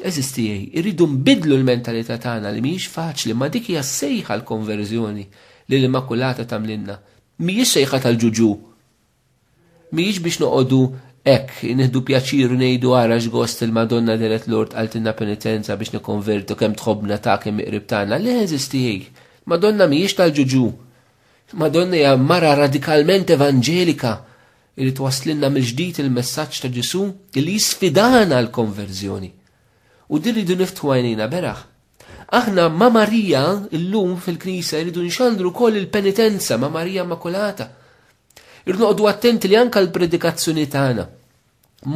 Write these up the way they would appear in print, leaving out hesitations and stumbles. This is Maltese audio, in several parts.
Eżistijaj, irridu nbidlu l-mentalità tagħna li mhijiex faċli, ma dik hija sejħa l-konverżjoni li l-Immakulata tagħmlilna. Mhijiex sejħa tal-ġuġu. Mhijiex biex noqogħdu hekk nieħdu pjaċir u ngħidu ara x'gost il-Madonna deret Lord qaltilna penitenza biex nikkonvertu kemm tħobbna ta' kemm iqrib tagħna. Le eżistijaj. Madonna mhijiex tal-ġuġu. Madonna hija mara radikalment evanġelika li twasslilna mill-ġdid il-messaġġ ta' Ġesu li jisfidana l-konverżjoni. U dirridu niftħu għajnina beraħ. Aħna ma' Marija illum fil-Knisja jridu nxandru koll il-penitenza ma' Marija Immakulata. Irridu noqogħdu attenti li anke l-predikazzjoni tagħna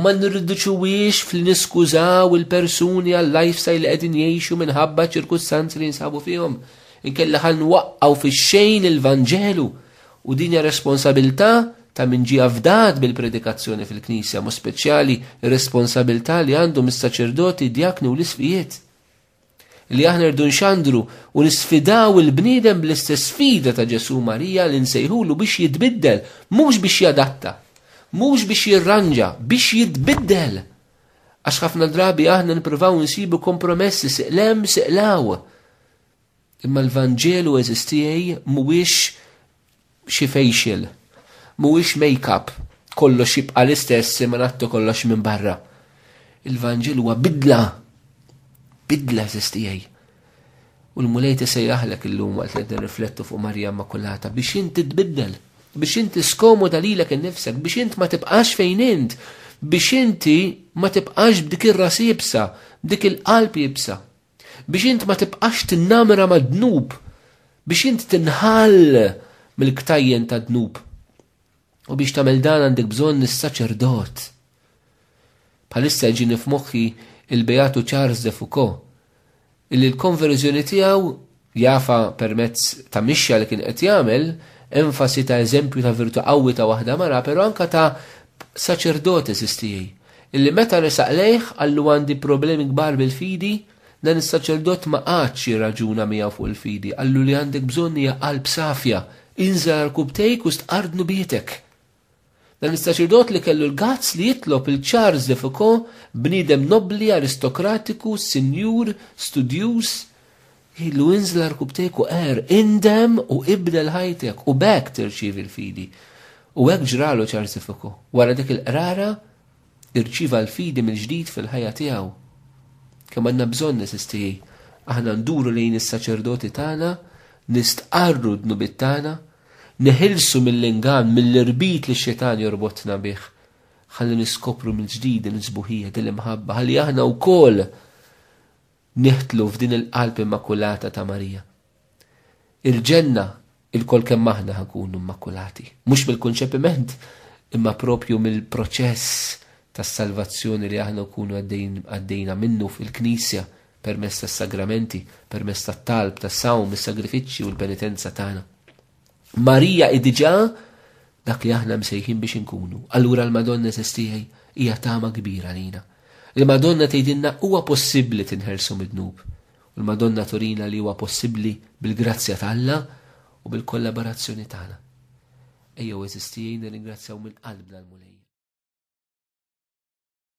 ma nirriduċuwiex fil-niskużaw il-persuni għal-lifestyle li qegħdin jgħixu minħabba ċirkustanzi li jinsabu fihom. Inkella ħan waqqgħu fix-xejn il-Vanġelu u din hija responsabilità ta' min ġie avdat bil-predikazzjoni fil-Knisja, mu speċjali responsabilità li għandhom is-saċerdoti, djakni u l-isfijiet. Li aħna rridu nxandru u nisfidaw il-bniedem bl-istess sfida ta' Ġesu Marija li nsejħulu biex jitbiddel, mhux biex jadatta, mhux biex jirranġa, biex jitbiddel. Għax ħafna drabi aħna nippruvaw nsibu kompromessi siqlem siqlaw. Imma l-Vanġelu eżistijaj mhuwiex xi fejxil. Mhuwiex make-up, kollox jibqa' l-istess imma nattu kollox minn barra. Il-Vanġel huwa bidla eżistijaj. U l-mulej tisejjaħlek illum waqt li nirriflettu fuq Marija Immakulata biex inti tbiddel, biex inti skomoda lilek innifsek, biex inti ma tibqax fejn int, biex inti ma tibqax b'dik ir-ras jibsa, b'dik il-qalb jibsa, biex inti ma tibqax tinnamra mad-dnub, biex inti tinħall mill-ktajjen ta' dnub. U biex tagħmel dan għandek bżonn is-saċerdot. Bħalissa ġini f'moħħi il-Beatu Charles de Foucault, illi l-konverżjoni tiegħu jafa permezz ta' mixja li kien qed jagħmel enfasi ta' eżempju ta' virtu qawwi ta' waħda mara, però anke ta' saċerdot eżistijaj. Illi meta resaq lejh għallu għandi problemi kbar bil-fidi, dan is-saċerdot ma qatx jirraġuna miegħu fuq il-fidi, għallu li għandek bżonn hija qalb safja, inżar kubtejk u stqardnu bietek. Dan is-saċerdot li kellu l-gazz li jitlob il-Charles de Foucault, bniedem nobli, aristokratiku, sinjur, studjus, jillu inżlar kubtejku indem u ibdel ħajtek u bekk tirċivi l-fidi. U hekk ġralu Charles de Foucault. Wara dik il-qrara irċiva l-fidi mill-ġdid fil-ħajja tiegħu. Kemm għandna bżonn nisistijaj. Aħna nduru lejn is-saċerdoti tagħna, nistqarru d-nubit tagħna, neħilsu mill-ingan, mill-irbit li x-xetan jorbotna bih. Ħalli niskopru mill-ġdid il-żbuħija dil-imħabba, ħalli aħna wkoll neħtlu f'din il-qalb immakulata ta' Marija. Il-ġenna il-kol kemm aħna ħakunu immakulati. Mhux bil-konċepiment, imma propju mill-proċess tas-salvazzjoni li aħna nkunu għaddejna minnu fil-Knisja permezz tas-sagramenti, permezz tat-talb, tas-sawm, is-sagrifiċċji u l-penitenza tagħna. Marija diġà dak li aħna msejħin biex inkunu. Allura l-Madonna eżistijaj hija tama kbira lina. Il-Madonna tgħidilna huwa possibbli tinħelsu mid-dnub. U l-Madonna turina li huwa possibbli bil-grazzja ta' u bil-kollaborazzjoni tagħna. Ejjew eżistijaj nirringrazzjaw mill qalbna l-mulej.